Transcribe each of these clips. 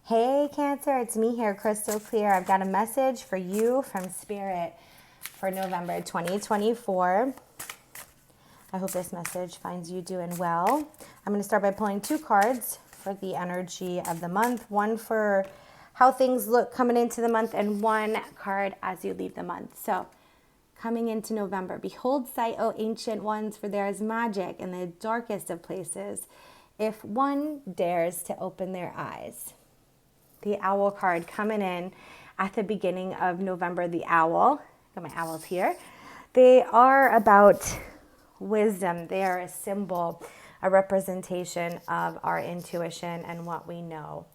Hey Cancer, it's me here, Krystal Clear. I've got a message for you from Spirit for November 2024. I hope this message finds you doing well. I'm going to start by pulling 2 cards for the energy of the month. One for how things look coming into the month and 1 card as you leave the month. So coming into November, behold sight, O ancient ones, for there is magic in the darkest of places, if one dares to open their eyes. The owl card coming in at the beginning of November. The owl, got my owls here. They are about wisdom. They are a symbol, a representation of our intuition and what we know.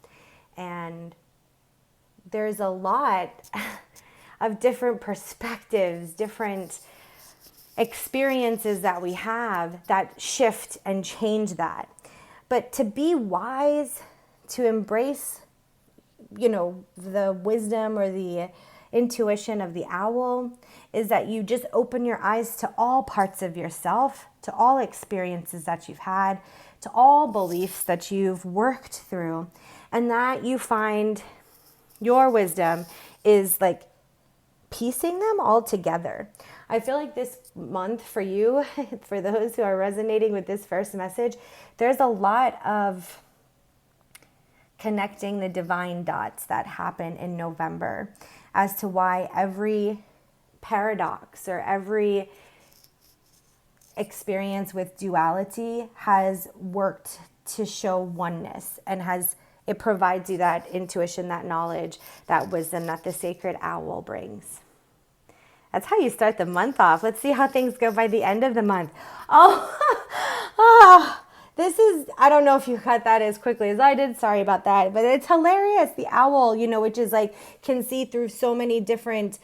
And there's a lot of different perspectives, different experiences that we have that shift and change that. But to be wise, to embrace the wisdom or the intuition of the owl is that you just open your eyes to all parts of yourself, to all experiences that you've had, to all beliefs that you've worked through, and that you find your wisdom is like piecing them all together. I feel like this month for you, for those who are resonating with this first message, there's a lot of connecting the divine dots that happen in November as to why every paradox or every experience with duality has worked to show oneness, and it provides you that intuition, that knowledge, that wisdom that the sacred owl brings. That's how you start the month off. Let's see how things go by the end of the month. This is, I don't know if you cut that as quickly as I did. Sorry about that. But it's hilarious. The owl, which is like, can see through so many different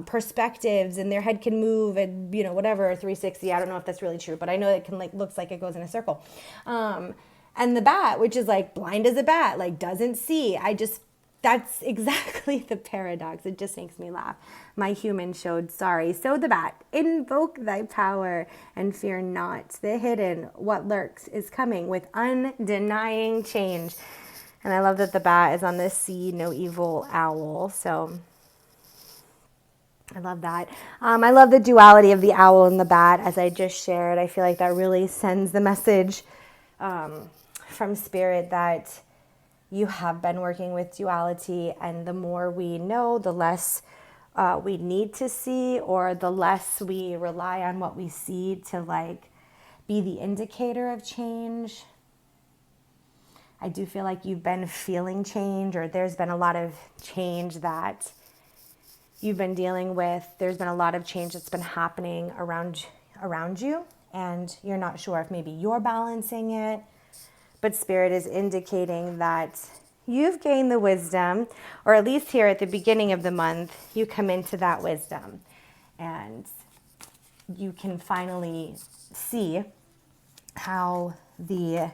perspectives, and their head can move and, whatever, 360. I don't know if that's really true, but I know it can looks like it goes in a circle. And the bat, which is like blind as a bat, like doesn't see. That's exactly the paradox. It just makes me laugh. My human showed sorry. So the bat, invoke thy power and fear not. The hidden, what lurks, is coming with undenying change. And I love that the bat is on the see no evil owl. So I love that. I love the duality of the owl and the bat, as I just shared. I feel like that really sends the message from Spirit that you have been working with duality, and the more we know, the less we need to see, or the less we rely on what we see to be the indicator of change. I do feel like you've been feeling change, or there's been a lot of change that you've been dealing with. There's been a lot of change that's been happening around you, and you're not sure if maybe you're balancing it. But Spirit is indicating that you've gained the wisdom, or at least here at the beginning of the month, you come into that wisdom. And you can finally see how the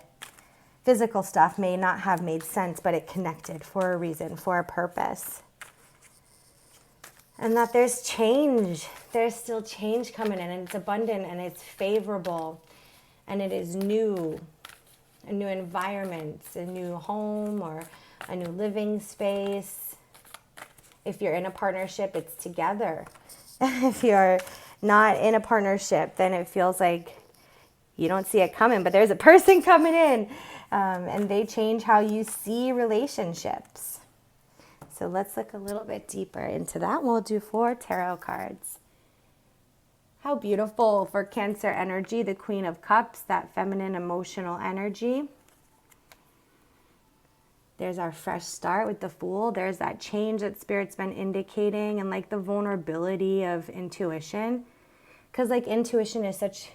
physical stuff may not have made sense, but it connected for a reason, for a purpose. And that there's change. There's still change coming in, and it's abundant, and it's favorable, and it is new. A new environment, a new home, or a new living space. If you're in a partnership, it's together. If you're not in a partnership, then it feels like you don't see it coming, but there's a person coming in, and they change how you see relationships. So let's look a little bit deeper into that. We'll do 4 tarot cards. How beautiful for Cancer energy, the Queen of Cups, that feminine emotional energy. There's our fresh start with the Fool. There's that change that Spirit's been indicating, and the vulnerability of intuition. Because intuition is such,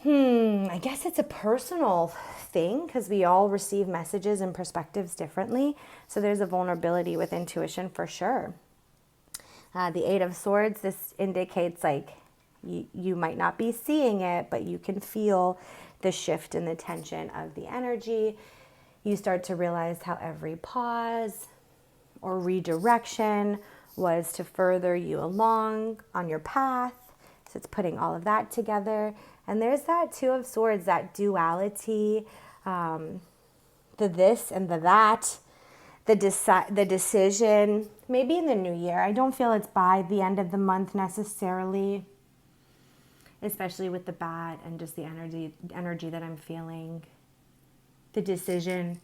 I guess it's a personal thing, because we all receive messages and perspectives differently. So there's a vulnerability with intuition for sure. The 8 of Swords, this indicates you might not be seeing it, but you can feel the shift in the tension of the energy. You start to realize how every pause or redirection was to further you along on your path. So it's putting all of that together. And there's that 2 of Swords, that duality, the this and the that, the decision, maybe in the new year. I don't feel it's by the end of the month necessarily, especially with the bat and just the energy that I'm feeling. The decision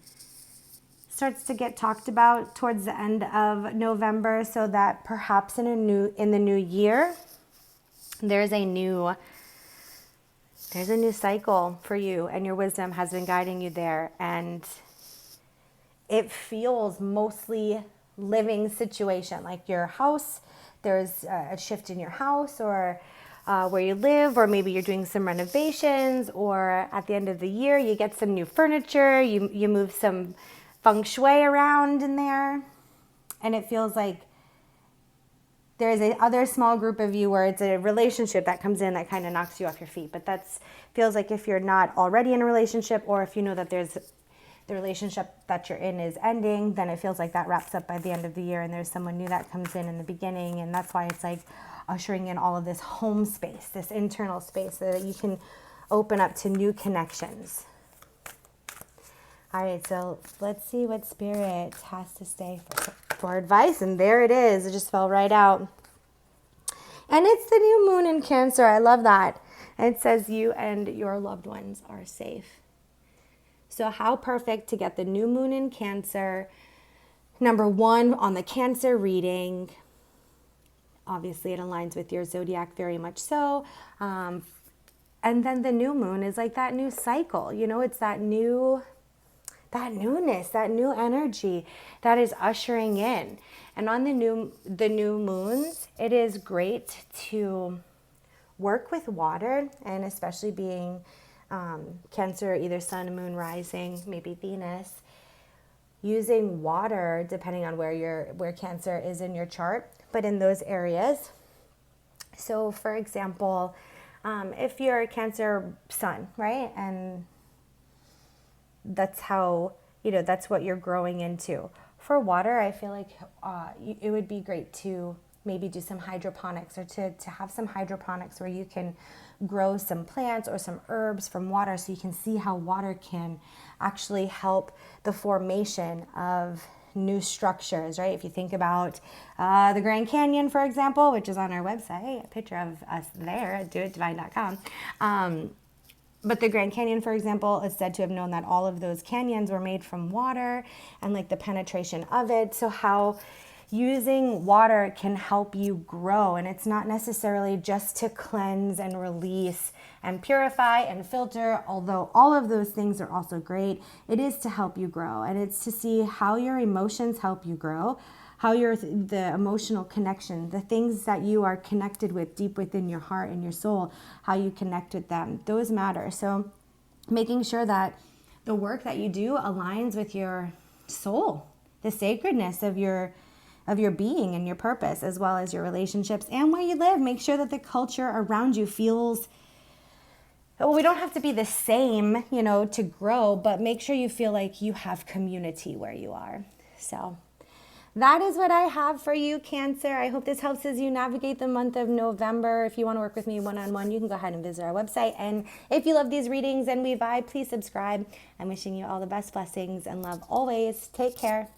starts to get talked about towards the end of November, so that perhaps in the new year, there's a new cycle for you, and your wisdom has been guiding you there, and it feels mostly living situation, like your house. There's a shift in your house, or where you live, or maybe you're doing some renovations, or at the end of the year you get some new furniture, you move some feng shui around in there, and it feels like there's a other small group of you where it's a relationship that comes in that kind of knocks you off your feet. But that's feels like if you're not already in a relationship, or if you know that there's the relationship that you're in is ending, then it feels like that wraps up by the end of the year, and there's someone new that comes in the beginning. And that's why it's like ushering in all of this home space, this internal space, so that you can open up to new connections. All right, so let's see what Spirit has to say for advice. And there it is. It just fell right out. And it's the new moon in Cancer. I love that. And it says you and your loved ones are safe. So how perfect to get the new moon in Cancer. Number one on the Cancer reading. Obviously, it aligns with your zodiac very much so. And then the new moon is like that new cycle. You know, it's that newness, that new energy that is ushering in. And on the new moons, it is great to work with water, and especially being Cancer, either sun, moon, rising, maybe Venus, using water depending on where Cancer is in your chart, but in those areas. So for example, if you're a Cancer sun, right, and that's how, that's what you're growing into. For water, I feel like it would be great to maybe do some hydroponics, or to have some hydroponics where you can grow some plants or some herbs from water, so you can see how water can actually help the formation of new structures, right? If you think about the Grand Canyon, for example, which is on our website, a picture of us there at doitdivine.com. But the Grand Canyon, for example, is said to have known that all of those canyons were made from water, and like the penetration of it. So how using water can help you grow. And it's not necessarily just to cleanse and release and purify and filter, although all of those things are also great. It is to help you grow, and it's to see how your emotions help you grow, how the emotional connection, the things that you are connected with deep within your heart and your soul, how you connect with them, those matter. So making sure that the work that you do aligns with your soul, the sacredness of your being and your purpose, as well as your relationships and where you live. Make sure that the culture around you feels, well, we don't have to be the same, to grow, but make sure you feel like you have community where you are. So that is what I have for you, Cancer. I hope this helps as you navigate the month of November. If you want to work with me one-on-one, you can go ahead and visit our website. And if you love these readings and we vibe, please subscribe. I'm wishing you all the best blessings and love always. Take care.